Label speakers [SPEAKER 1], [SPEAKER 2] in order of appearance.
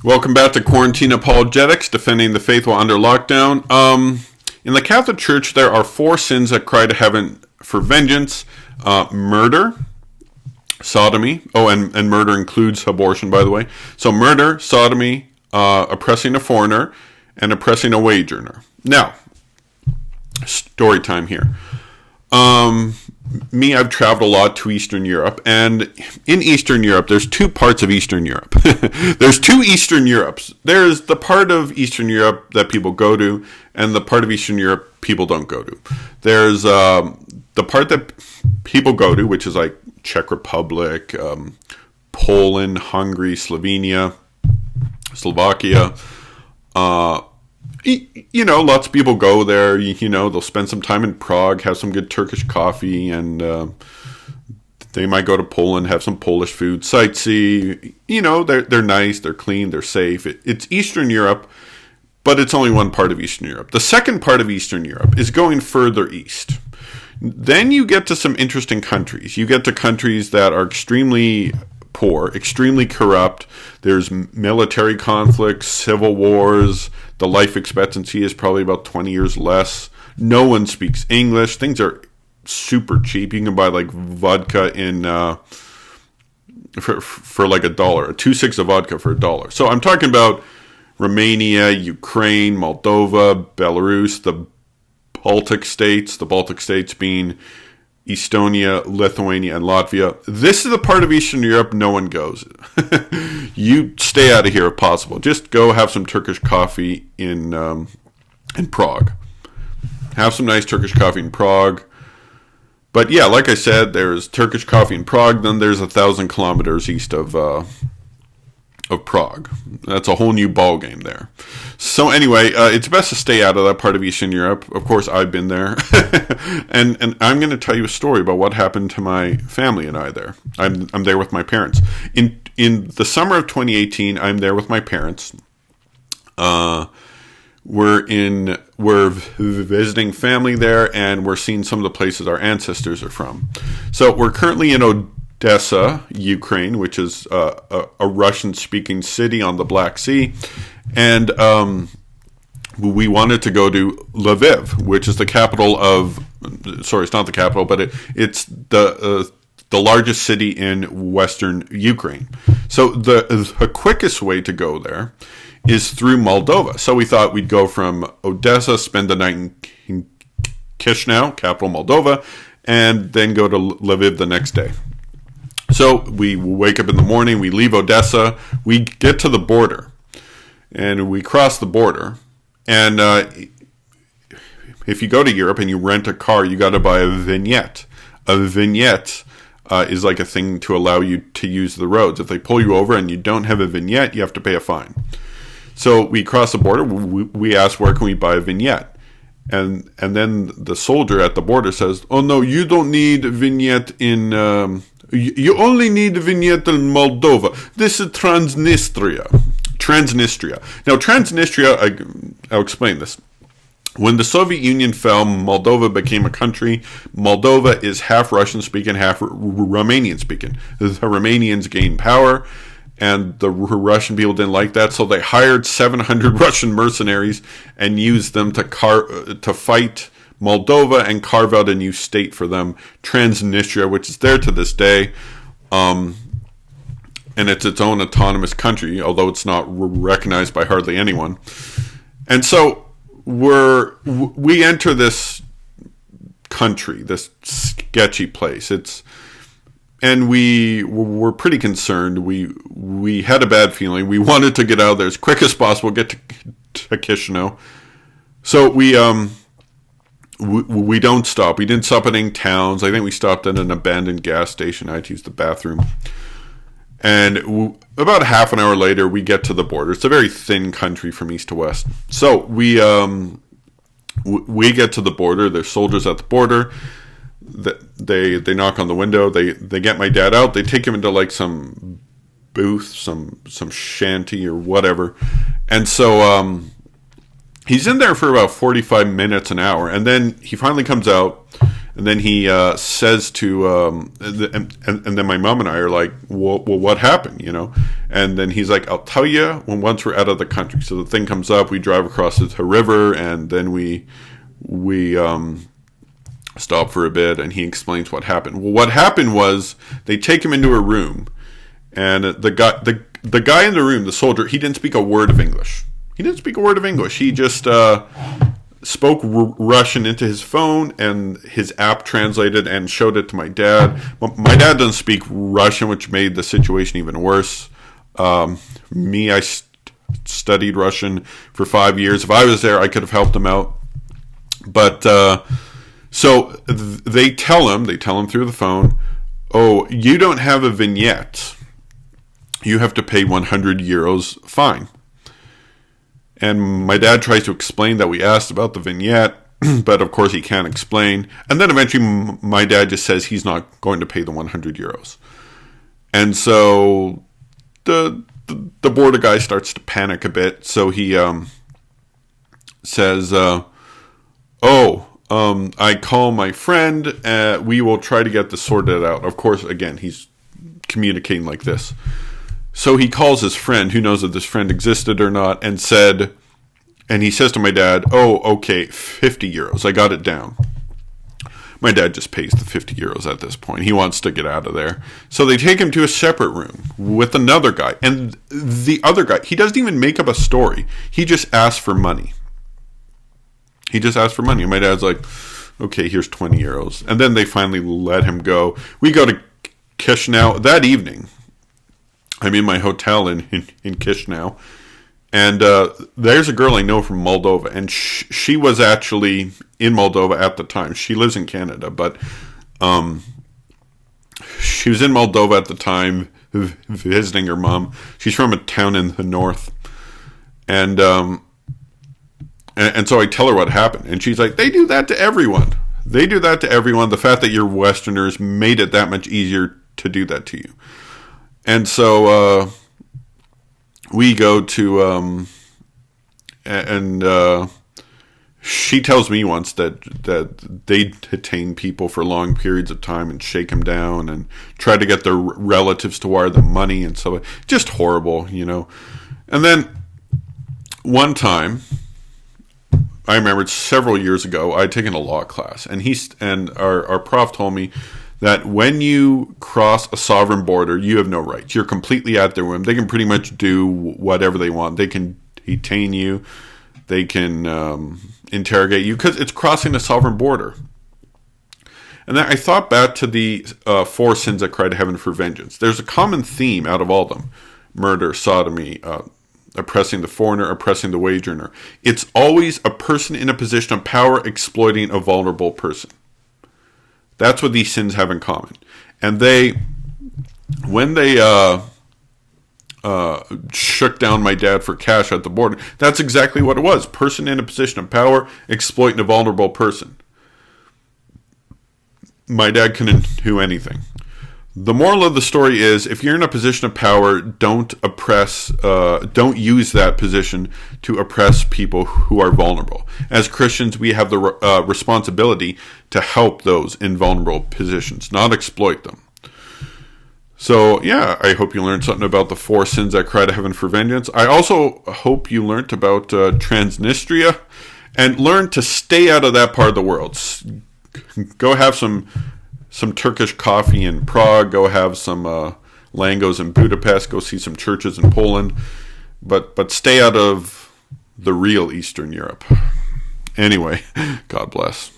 [SPEAKER 1] Welcome back to Quarantine Apologetics, defending the faith while under lockdown. In the Catholic Church, there are 4 sins that cry to heaven for vengeance. Murder, sodomy. Oh, and murder includes abortion, by the way. So murder, sodomy, oppressing a foreigner, and oppressing a wage earner. Now, story time here. I've traveled a lot to Eastern Europe, and in Eastern Europe, there's 2 parts of Eastern Europe. There's 2 Eastern Europes. There's the part of Eastern Europe that people go to, and the part of Eastern Europe people don't go to. There's the part that people go to, which is like Czech Republic, Poland, Hungary, Slovenia, Slovakia. Lots of people go there. They'll spend some time in Prague, have some good Turkish coffee, and they might go to Poland, have some Polish food, sightsee. They're nice, they're clean, they're safe. It's Eastern Europe, but it's only one part of Eastern Europe. The second part of Eastern Europe is going further east. Then you get to some interesting countries. You get to countries that are extremely poor, extremely corrupt. There's military conflicts, civil wars. The life expectancy is probably about 20 years less. No one speaks English. Things are super cheap. You can buy like vodka in for like $1. A 2.6 of vodka for $1. So I'm talking about Romania, Ukraine, Moldova, Belarus, the Baltic states. The Baltic states being Estonia, Lithuania, and Latvia. This is the part of Eastern Europe no one goes. You stay out of here if possible. Just go have some Turkish coffee in Prague. Have some nice Turkish coffee in Prague. But yeah, like I said, there's Turkish coffee in Prague. Then there's 1,000 kilometers east of Prague. That's a whole new ball game there. So anyway, it's best to stay out of that part of Eastern Europe. Of course, I've been there. and I'm going to tell you a story about what happened to my family and I there. I'm there with my parents. In the summer of 2018, I'm there with my parents. We're visiting family there, and we're seeing some of the places our ancestors are from. So we're currently in Odessa, Ukraine, which is a Russian-speaking city on the Black Sea, and we wanted to go to Lviv, which is the capital of. Sorry, it's not the capital, but it's the largest city in Western Ukraine. So the quickest way to go there is through Moldova. So we thought we'd go from Odessa, spend the night in Chisinau, capital Moldova, and then go to Lviv the next day. So we wake up in the morning, we leave Odessa, we get to the border, and we cross the border. And if you go to Europe and you rent a car, you got to buy a vignette. A vignette is like a thing to allow you to use the roads. If they pull you over and you don't have a vignette, you have to pay a fine. So we cross the border, we ask, where can we buy a vignette? And then the soldier at the border says, oh no, you don't need a vignette in... You only need a vignette in Moldova. This is Transnistria. Now, Transnistria, I'll explain this. When the Soviet Union fell, Moldova became a country. Moldova is half Russian-speaking, half Romanian-speaking. The Romanians gained power, and the Russian people didn't like that, so they hired 700 Russian mercenaries and used them to fight Moldova and carve out a new state for them, Transnistria, which is there to this day. And it's its own autonomous country, although it's not recognized by hardly anyone. And so we enter this country, this sketchy place. And we were pretty concerned. We had a bad feeling. We wanted to get out of there as quick as possible, get to Chisinau. So we don't stop. We didn't stop at any towns. I think we stopped at an abandoned gas station. I had to use the bathroom. And about half an hour later, we get to the border. It's a very thin country from east to west. So we get to the border. There's soldiers at the border. They knock on the window. They get my dad out. They take him into like some booth, some shanty or whatever. And so he's in there for about 45 minutes, an hour. And then he finally comes out. And then he says to, and then my mom and I are like, well, what happened, And then he's like, I'll tell you once we're out of the country. So the thing comes up, we drive across the river, and then we stop for a bit, and he explains what happened. Well, what happened was they take him into a room, and the guy in the room, the soldier, he didn't speak a word of English. He just spoke Russian into his phone, and his app translated and showed it to my dad. My dad doesn't speak Russian, which made the situation even worse. I studied Russian for 5 years. If I was there, I could have helped him out. But so they tell him through the phone, oh, you don't have a vignette. You have to pay 100 euros fine. And my dad tries to explain that we asked about the vignette, but of course he can't explain. And then eventually my dad just says he's not going to pay the 100 euros. And so the border guy starts to panic a bit. So he says, I call my friend. We will try to get this sorted out. Of course, again, he's communicating like this. So he calls his friend, who knows if this friend existed or not, and he says to my dad, oh, okay, 50 euros. I got it down. My dad just pays the 50 euros at this point. He wants to get out of there. So they take him to a separate room with another guy. And the other guy, he doesn't even make up a story. He just asks for money. And my dad's like, okay, here's 20 euros. And then they finally let him go. We go to Chisinau that evening. I'm in my hotel in Chisinau, and there's a girl I know from Moldova, and she was actually in Moldova at the time. She lives in Canada, but she was in Moldova at the time visiting her mom. She's from a town in the north, and so I tell her what happened, and she's like, they do that to everyone. The fact that you're Westerners made it that much easier to do that to you. And so we go to, she tells me once that they detain people for long periods of time and shake them down and try to get their relatives to wire them money and so just horrible, And then one time, I remember several years ago, I had taken a law class, and our prof told me that when you cross a sovereign border, you have no rights. You're completely at their whim. They can pretty much do whatever they want. They can detain you. They can interrogate you because it's crossing a sovereign border. And then I thought back to the 4 sins that cry to heaven for vengeance. There's a common theme out of all of them. Murder, sodomy, oppressing the foreigner, oppressing the wage earner. It's always a person in a position of power exploiting a vulnerable person. That's what these sins have in common. And when they shook down my dad for cash at the border, that's exactly what it was. Person in a position of power exploiting a vulnerable person. My dad couldn't do anything. The moral of the story is, if you're in a position of power, don't use that position to oppress people who are vulnerable. As Christians, we have the responsibility to help those in vulnerable positions, not exploit them. So, yeah, I hope you learned something about the 4 sins that cry to heaven for vengeance. I also hope you learned about Transnistria and learned to stay out of that part of the world. Go have some Turkish coffee in Prague, go have some langos in Budapest, go see some churches in Poland, but stay out of the real Eastern Europe. Anyway, God bless.